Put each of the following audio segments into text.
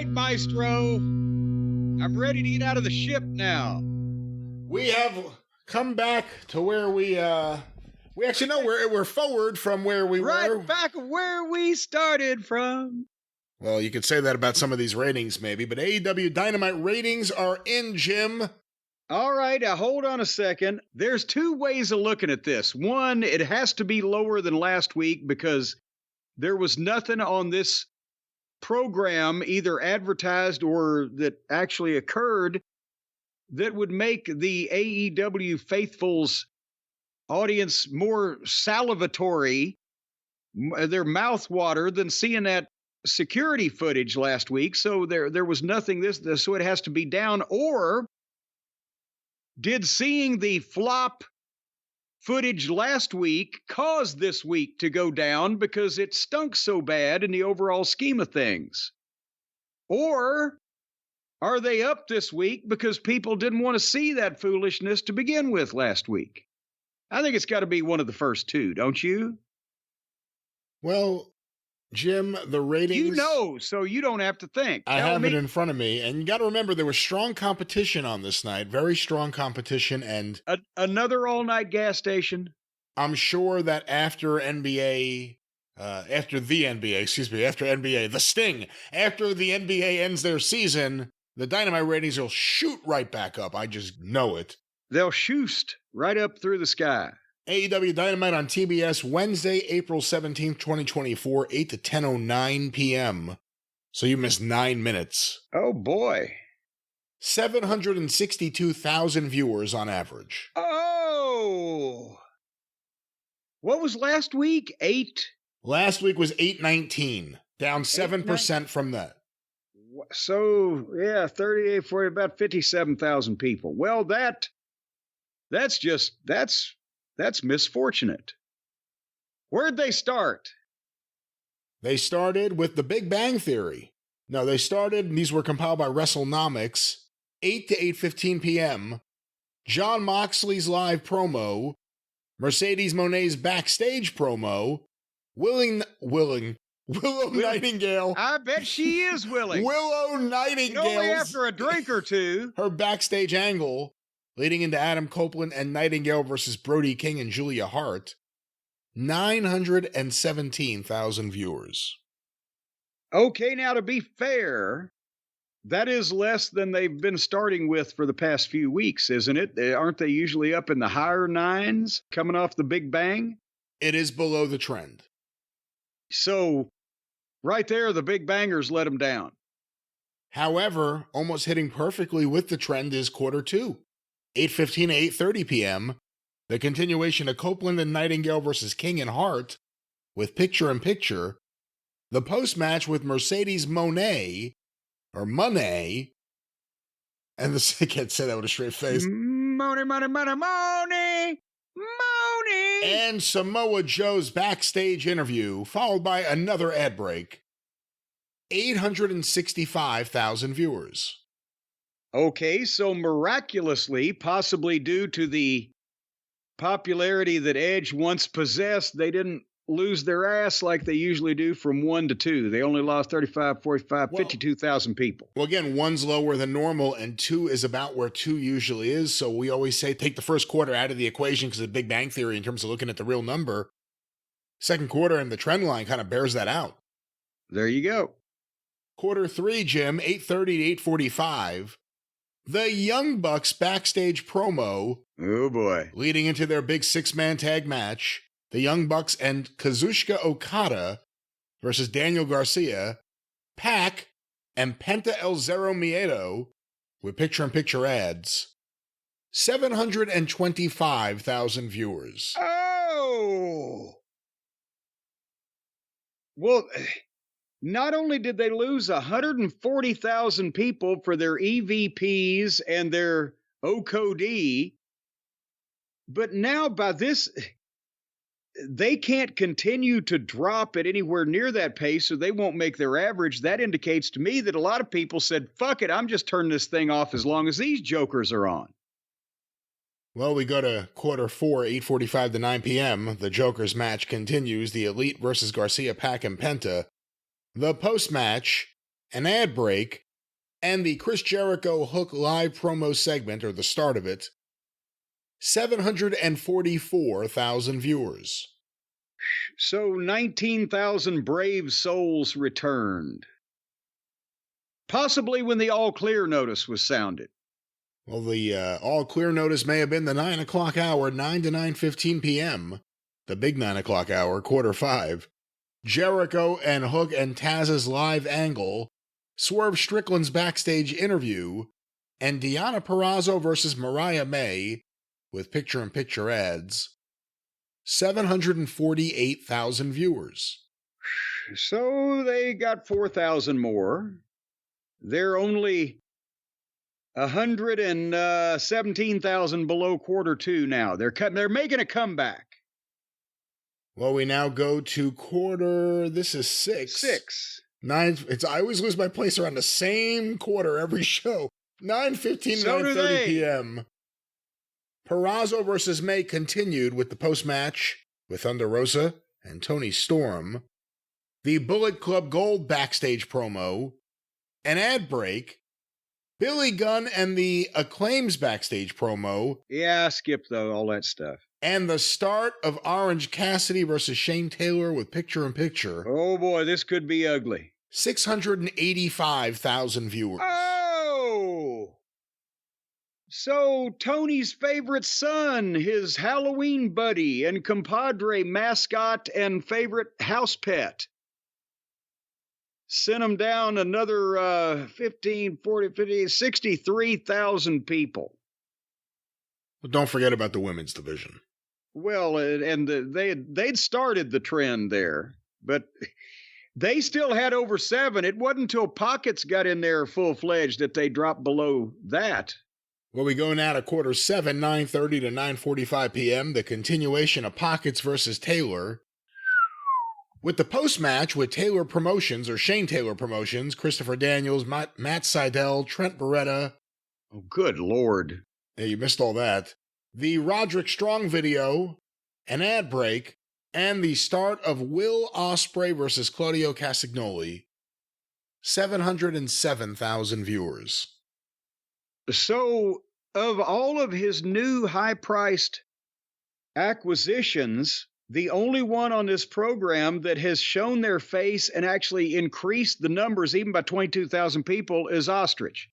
right, Maestro. I'm ready to get out of the ship now. We have come back to where we actually know we're forward from where we were. Right back where we started from. Well, you could say that about some of these ratings, maybe, but AEW Dynamite ratings are in, Jim. All right, hold on a second. There's two ways of looking at this. One, it has to be lower than last week because there was nothing on this program, either advertised or that actually occurred, that would make the AEW faithfuls audience more salivatory, their mouth water, than seeing that security footage last week. So there was nothing this, so it has to be down. Or did seeing the flop footage last week cause this week to go down because it stunk so bad in the overall scheme of things? Or are they up this week because people didn't want to see that foolishness to begin with last week? I think it's got to be one of the first two, don't you? Well, Jim, the ratings... You know, so you don't have to think. I have it in front of me, and you got to remember there was strong competition on this night, very strong competition, and... Another all-night gas station? I'm sure that after the NBA, the Sting, after the NBA ends their season, the Dynamite ratings will shoot right back up. I just know it. They'll shoot right up through the sky. AEW Dynamite on TBS, Wednesday, April 17th, 2024, 8 to 10:09 p.m. So you missed 9 minutes. Oh, boy. 762,000 viewers on average. Oh! What was last week? 8? Last week was 819, down 7% from that. So, yeah, 38, 40, about 57,000 people. Well, that's misfortunate. Where'd they start? They started with The Big Bang Theory. No, these were compiled by WrestleNomics, 8 to 8:15 p.m., Jon Moxley's live promo, Mercedes Moné's backstage promo, Willow Nightingale. I bet she is willing. Willow Nightingale. Only after a drink or two. Her backstage angle, leading into Adam Copeland and Nightingale versus Brody King and Julia Hart. 917,000 viewers. Okay, now to be fair, that is less than they've been starting with for the past few weeks, isn't it? Aren't they usually up in the higher nines coming off the Big Bang? It is below the trend. So, right there, the Big Bangers let them down. However, almost hitting perfectly with the trend is quarter two. 8:15 to 8:30 p.m., the continuation of Copeland and Nightingale versus King and Hart with picture-in-picture, the post-match with Mercedes Moné, and I can't say that with a straight face. Money. And Samoa Joe's backstage interview, followed by another ad break. 865,000 viewers. Okay, so miraculously, possibly due to the popularity that Edge once possessed, they didn't lose their ass like they usually do from 1 to 2. They only lost 35, 45, 52,000 people. Well, again, 1's lower than normal, and 2 is about where 2 usually is. So we always say take the first quarter out of the equation because of Big Bang Theory in terms of looking at the real number. Second quarter and the trend line kind of bears that out. There you go. Quarter 3, Jim, 8:30 to 8:45. The Young Bucks backstage promo. Oh, boy. Leading into their big 6-man tag match. The Young Bucks and Kazuchika Okada versus Daniel Garcia, Pac, and Penta El Zero Miedo with picture-in-picture ads. 725,000 viewers. Oh! Well, not only did they lose 140,000 people for their EVPs and their OCOD, but now by this... they can't continue to drop at anywhere near that pace, so they won't make their average. That indicates to me that a lot of people said, fuck it, I'm just turning this thing off as long as these jokers are on. Well, we go to quarter 4, 8:45 to 9 p.m. The Jokers match continues. The Elite versus Garcia, Pac, and Penta. The post-match, an ad break, and the Chris Jericho Hook live promo segment, or the start of it, 744,000 viewers. So 19,000 brave souls returned. Possibly when the all clear notice was sounded. Well, the all clear notice may have been the 9 o'clock hour, 9 to 9:15 p.m., the big 9 o'clock hour, 4:45. Jericho and Hook and Taz's live angle, Swerve Strickland's backstage interview, and Deonna Purrazzo versus Mariah May with picture-in-picture ads. 748,000 viewers. So they got 4,000 more. They're only 117,000 below quarter two now. They're making a comeback. Well, we now go to quarter. This is 6. 6. 9. I always lose my place around the same quarter every show. 9:15, So 9:30 p.m. Purrazzo versus May continued with the post-match with Thunder Rosa and Toni Storm, the Bullet Club Gold backstage promo, an ad break, Billy Gunn and the Acclaim's backstage promo. Yeah, skip though, all that stuff. And the start of Orange Cassidy versus Shane Taylor with picture-in-picture. Oh boy, this could be ugly. 685,000 viewers. Oh! So Tony's favorite son, his Halloween buddy and compadre, mascot, and favorite house pet, sent him down another 15, 40, 50, 63,000 people. Well, don't forget about the women's division. Well, and they'd started the trend there, but they still had over 7. It wasn't until Pockets got in there full-fledged that they dropped below that. Well, we go now to quarter 7, 9:30 to 9:45 p.m., the continuation of Pockets versus Taylor. With the post-match with Taylor Promotions, or Shane Taylor Promotions, Christopher Daniels, Matt Seidel, Trent Beretta. Oh, good Lord. Yeah, you missed all that. The Roderick Strong video, an ad break, and the start of Will Ospreay versus Claudio Castagnoli. 707,000 viewers. So, of all of his new high-priced acquisitions, the only one on this program that has shown their face and actually increased the numbers even by 22,000 people is Ostrich.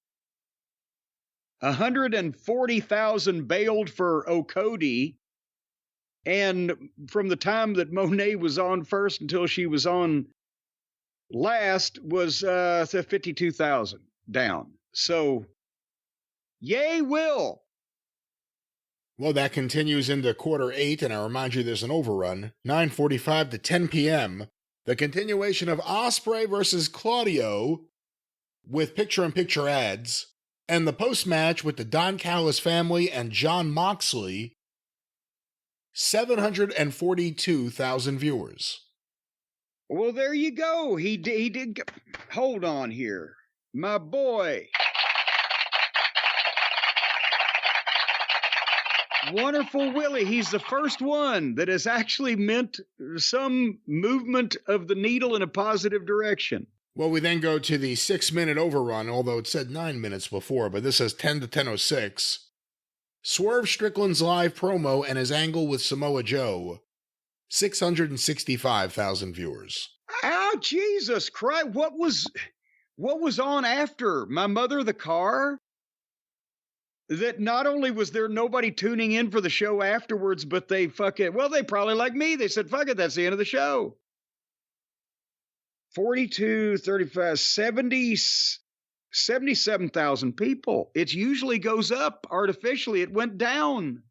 140,000 bailed for Okodi, and from the time that Monet was on first until she was on last was 52,000 down. So, yay, Will! Well, that continues into quarter 8, and I remind you there's an overrun. 9:45 to 10 p.m. The continuation of Ospreay versus Claudio with picture-in-picture ads, and the post-match with the Don Callis family and Jon Moxley. 742,000 viewers. Well, there you go. He did. Hold on here. My boy. Wonderful Willie. He's the first one that has actually meant some movement of the needle in a positive direction. Well, we then go to the 6-minute overrun, although it said 9 minutes before, but this says 10 to 10:06. Swerve Strickland's live promo and his angle with Samoa Joe. 665,000 viewers. Oh, Jesus Christ. What was on after My Mother the Car? That not only was there nobody tuning in for the show afterwards, but they probably like me. They said, fuck it, that's the end of the show. 42, 35, 70, 77,000 people. It usually goes up artificially. It went down.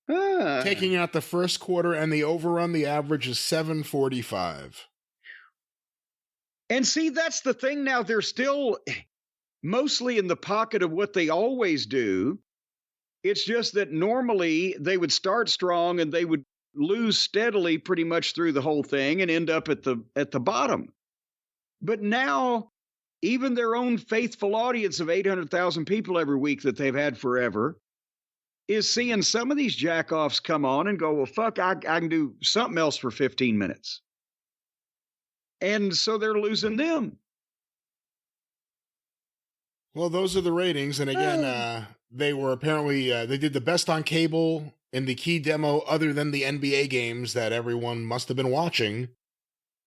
Taking out the first quarter and the overrun, the average is 745. And see, that's the thing now. They're still mostly in the pocket of what they always do. It's just that normally they would start strong and they would lose steadily pretty much through the whole thing and end up at the bottom. But now, even their own faithful audience of 800,000 people every week that they've had forever is seeing some of these jackoffs come on and go, well, fuck, I can do something else for 15 minutes. And so they're losing them. Well, those are the ratings. And again, they were apparently, they did the best on cable in the key demo other than the NBA games that everyone must have been watching.